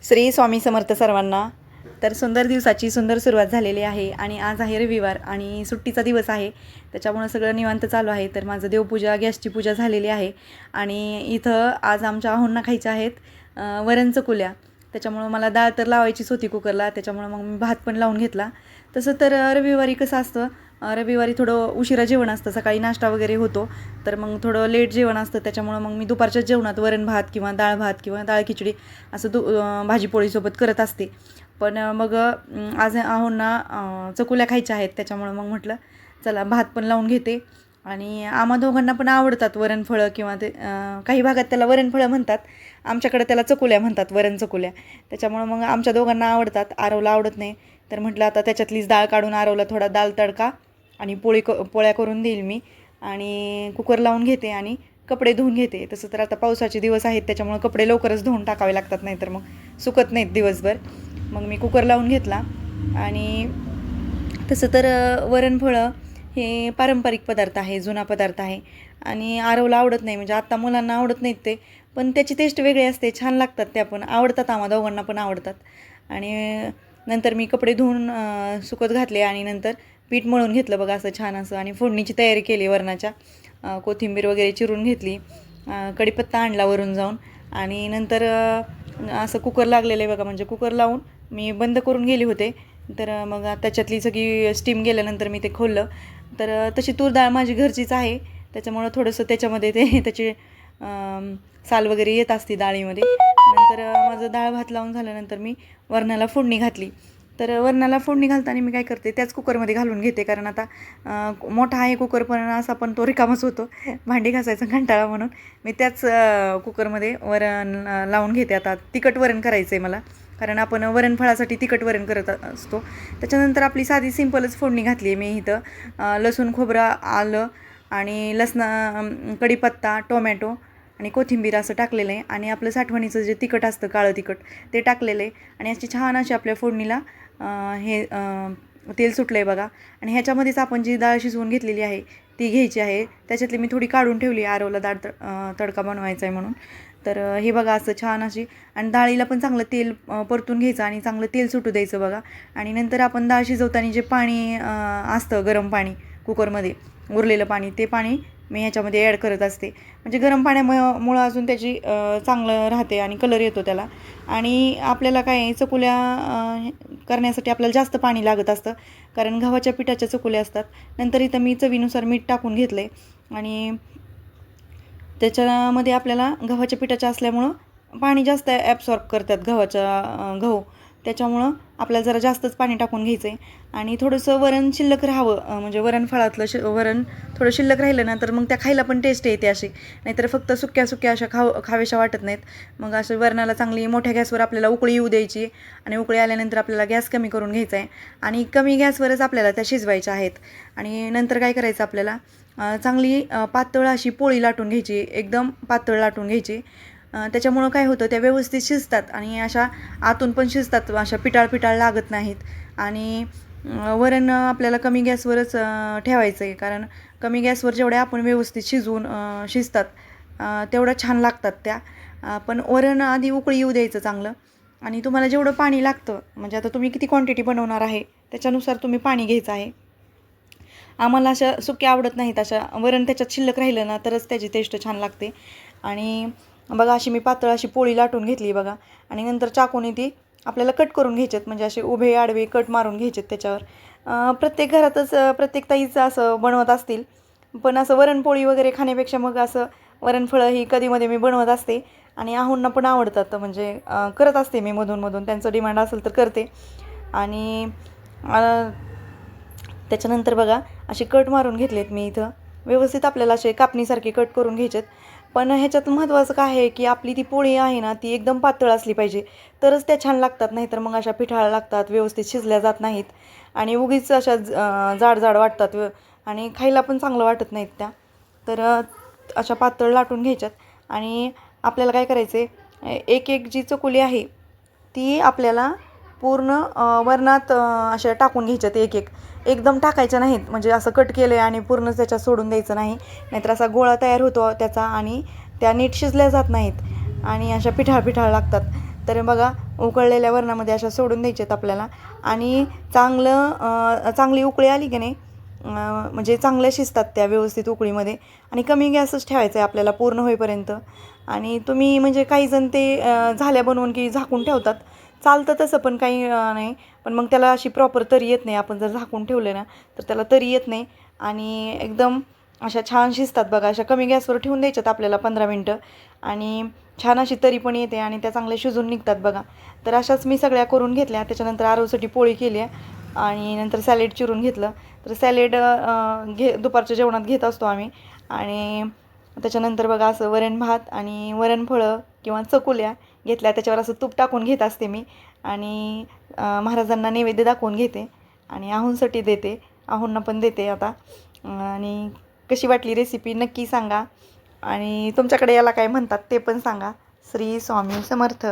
श्री स्वामी समर्थ सर्वांना। तर सुंदर दिवसाची सुंदर सुरुवात झालेली आहे आणि आज आहे रविवार आणि सुट्टीचा दिवस आहे, त्याच्यामुळे सगळं निवांत चालू आहे। तर माझं देवपूजा गॅसची पूजा झालेली आहे आणि इथं आज आमच्या आहोंना खायच्या आहेत वरण चकुल्या। त्याच्यामुळे मला डाळ तर लावायचीच होती कुकरला, त्याच्यामुळे मग मी भात पण लावून घेतला। तसं तर रविवारी कसं असतं, रविवारी थोडं उशिरा जेवण असतं, सकाळी नाश्ता वगैरे होतो, तर मग थोडं लेट जेवण असतं। त्याच्यामुळं मग मी दुपारच्या जेवणात वरण भात किंवा डाळ भात किंवा डाळ खिचडी असं भाजी पोळीसोबत करत असते। पण मग आज आहोंना चकुल्या खायच्या आहेत, त्याच्यामुळं मग म्हटलं चला भात पण लावून घेते। आणि आम्हा दोघांना पण आवडतात वरणफळं किंवा ते काही भागात त्याला वरणफळं म्हणतात, आमच्याकडे त्याला चकुल्या म्हणतात, वरण चकुल्या। त्याच्यामुळं मग आमच्या दोघांना आवडतात, आरवला आवडत नाही। तर म्हटलं आता त्याच्यातलीच डाळ काढून आरवला थोडा डाळ तडका आणि पोळ्या करून देईल मी आणि कुकर लावून घेते आणि कपडे धुवून घेते। तसं तर आता पावसाचे दिवस आहेत, त्याच्यामुळे कपडे लवकरच धुवून टाकावे लागतात, नाही तर मग सुकत नाहीत दिवसभर। मग मी कुकर लावून घेतला। आणि तसं तर वरणफळं हे पारंपरिक पदार्थ आहे, जुना पदार्थ आहे आणि आरवला आवडत नाही, म्हणजे आत्ता मुलांना आवडत नाहीत ते, पण त्याची टेस्ट वेगळी असते, छान लागतात त्या, पण आवडतात, आम्हा दोघांना पण आवडतात। आणि नंतर मी कपडे धुवून सुकत घातले आणि नंतर पीठ मळून घेतलं बघा असं छान असं, आणि फोडणीची तयारी केली वरणाच्या। कोथिंबीर वगैरे चिरून घेतली, कढीपत्ता आणला वरून जाऊन, आणि नंतर असं कुकर लागलेलं आहे बघा, म्हणजे कुकर लावून मी बंद करून गेले होते। तर मग त्याच्यातली सगळी स्टीम गेल्यानंतर मी ते खोललं, तर तशी तूर डाळ माझी घरचीच आहे, त्याच्यामुळं थोडंसं त्याच्यामध्ये ते त्याचे साल वगैरे येत असते डाळीमध्ये। नंतर माझं डाळ भात लावून झाल्यानंतर मी वरणाला फोडणी घातली। तर वरणाला फोडणी घालताना मी काय करते, त्याच कुकरमध्ये घालून घेते, कारण आता मोठा आहे कुकर, पण असा पण तो रिकामाच होतो, भांडी घासायचा कंटाळा, म्हणून मी त्याच कुकरमध्ये वरण लावून घेते। आता तिखट वरण करायचं आहे मला, कारण आपण वरणफळासाठी तिखट वरण करत असतो। त्याच्यानंतर आपली साधी सिंपलच फोडणी घातली आहे मी इथं, लसूण खोबरं आलं आणि कढीपत्ता टोमॅटो आणि कोथिंबीर असं टाकलेलं आहे, आणि आपलं साठवणीचं जे तिखट असतं काळं तिखट ते टाकलेलं आहे, आणि अशी छान अशी आपल्या फोडणीला हे तेल सुटलं आहे बघा। आणि ह्याच्यामध्येच आपण जी डाळ शिजवून घेतलेली आहे ती घ्यायची आहे, त्याच्यातली मी थोडी काढून ठेवली, आरवला डाळ तडका बनवायचा आहे म्हणून। तर हे बघा असं छान अशी, आणि डाळीला पण चांगलं तेल परतून घ्यायचं आणि चांगलं तेल सुटू द्यायचं बघा। आणि नंतर आपण डाळ शिजवताना जे पाणी असतं, गरम पाणी कुकरमध्ये उरलेलं पाणी, ते पाणी मी ह्याच्यामध्ये ॲड करत असते, म्हणजे गरम पाण्यामुळं अजून त्याची चांगलं राहते आणि कलर येतो त्याला। आणि आपल्याला काय चकुल्या करण्यासाठी आपल्याला जास्त पाणी लागत असतं, कारण गव्हाच्या पिठाच्या चकुल्या असतात। नंतर इथं मी चवीनुसार मीठ टाकून घेतलं आहे, आणि त्याच्यामध्ये आपल्याला गव्हाच्या पिठाच्या असल्यामुळं पाणी जास्त ॲब्सॉर्ब करतात गहू, त्याच्यामुळं आपल्याला जरा जास्तच पाणी टाकून घ्यायचं आहे। आणि थोडंसं वरण शिल्लक राहावं, म्हणजे वरणफळातलं वरण थोडं शिल्लक राहिलं ना, तर मग त्या खायला पण टेस्ट येते अशी, नाहीतर फक्त सुक्या सुक्या अशा खाव्याशा वाटत नाहीत। मग असं वरणाला चांगली मोठ्या गॅसवर आपल्याला उकळी येऊ द्यायची, आणि उकळी आल्यानंतर आपल्याला गॅस कमी करून घ्यायचा आहे, आणि कमी गॅसवरच आपल्याला त्या शिजवायच्या आहेत। आणि नंतर काय करायचं, आपल्याला चांगली पातळ अशी पोळी लाटून घ्यायची, एकदम पातळ लाटून घ्यायची। त्याच्यामुळं काय होतं, त्या व्यवस्थित शिजतात आणि अशा आतून पण शिजतात, अशा पिटाळ लागत नाहीत। आणि वरण आपल्याला कमी गॅसवरच ठेवायचं आहे, कारण कमी गॅसवर जेवढ्या आपण व्यवस्थित शिजतात तेवढ्या छान लागतात त्या। पण वरण आधी उकळी येऊ द्यायचं चांगलं, आणि तुम्हाला जेवढं पाणी लागतं, म्हणजे आता तुम्ही किती क्वांटिटी बनवणार आहे त्याच्यानुसार तुम्ही पाणी घ्यायचं आहे। आम्हाला अशा सुक्या आवडत नाहीत, अशा वरण त्याच्यात शिल्लक राहिलं ना तरच त्याची टेस्ट छान लागते। आणि बघा अशी मी पातळ अशी पोळी लाटून घेतली बघा, आणि नंतर चाकूने ती आपल्याला कट करून घ्यायचेत, म्हणजे असे उभे आडवे कट मारून घ्यायचेत त्याच्यावर। प्रत्येक घरातच प्रत्येक ताईचं असं बनवत असतील, पण असं वरणपोळी वगैरे खाण्यापेक्षा मग असं वरणफळं ही कधीमध्ये मी बनवत असते, आणि आहोंना पण आवडतात, म्हणजे करत असते मी मधून त्यांचं डिमांड असेल तर करते। आणि त्याच्यानंतर बघा असे कट मारून घेतलेत मी इथं, व्यवस्थित आपल्याला असे कापणीसारखे कट करून घ्यायचेत। पण ह्याच्यात महत्त्वाचं काय आहे की आपली ती पोळी आहे ना, ती एकदम पातळ असली पाहिजे, तरच त्या छान लागतात, नाहीतर मग अशा पिठाळ्या लागतात, व्यवस्थित शिजल्या जात नाहीत, आणि उगीच अशा जाड वाटतात, आणि खायला पण चांगलं वाटत नाहीत त्या। तर अशा पातळ लाटून घ्यायच्यात, आणि आपल्याला काय करायचं आहे, एक जी चकुली आहे ती आपल्याला पूर्ण वरणात अशा टाकून घ्यायच्यात, एकदम टाकायच्या नाहीत, म्हणजे असं कट केलं आहे आणि पूर्ण त्याच्यात सोडून द्यायचं नाही, नाहीतर असा गोळा तयार होतो त्याचा, आणि त्या नीट शिजल्या जात नाहीत आणि अशा पिठाळ लागतात। तर बघा उकळलेल्या वरणामध्ये अशा सोडून द्यायच्यात आपल्याला. आणि चांगली उकळी आली की नाही, म्हणजे चांगल्या शिजतात त्या व्यवस्थित उकळीमध्ये. आणि कमी गॅसच ठेवायचा आहे आपल्याला पूर्ण होईपर्यंत. आणि तुम्ही म्हणजे काही जण ते झाल्या बनवून की झाकून ठेवतात, चालतं तसं, पण काही नाही. पण मग त्याला अशी प्रॉपर तरी येत नाही. आपण जर झाकून ठेवले ना तर त्याला तरी येत नाही. आणि एकदम अशा छान शिजतात बघा. अशा कमी गॅसवर ठेवून द्यायच्यात आपल्याला 15 मिनटं, आणि छान अशी तरी पण येते आणि त्या चांगल्या शिजून निघतात बघा. तर अशाच मी सगळ्या करून घेतल्या. त्याच्यानंतर आरवसाठी पोळी केली आणि नंतर सॅलेड चिरून घेतलं. तर सॅलेड दुपारच्या जेवणात घेत असतो आम्ही. आणि त्याच्यानंतर बघा असं वरण भात आणि वरणफळं किंवा चकुल्या घेतल्या. त्याच्यावर असं तूप टाकून घेत असते मी. आणि महाराजांना नैवेद्य दाखवून घेते आणि आहूंसाठी देते, आहूंना पण देते आता. आणि कशी वाटली रेसिपी नक्की सांगा, आणि तुमच्याकडे याला काय म्हणतात ते पण सांगा. श्री स्वामी समर्थ.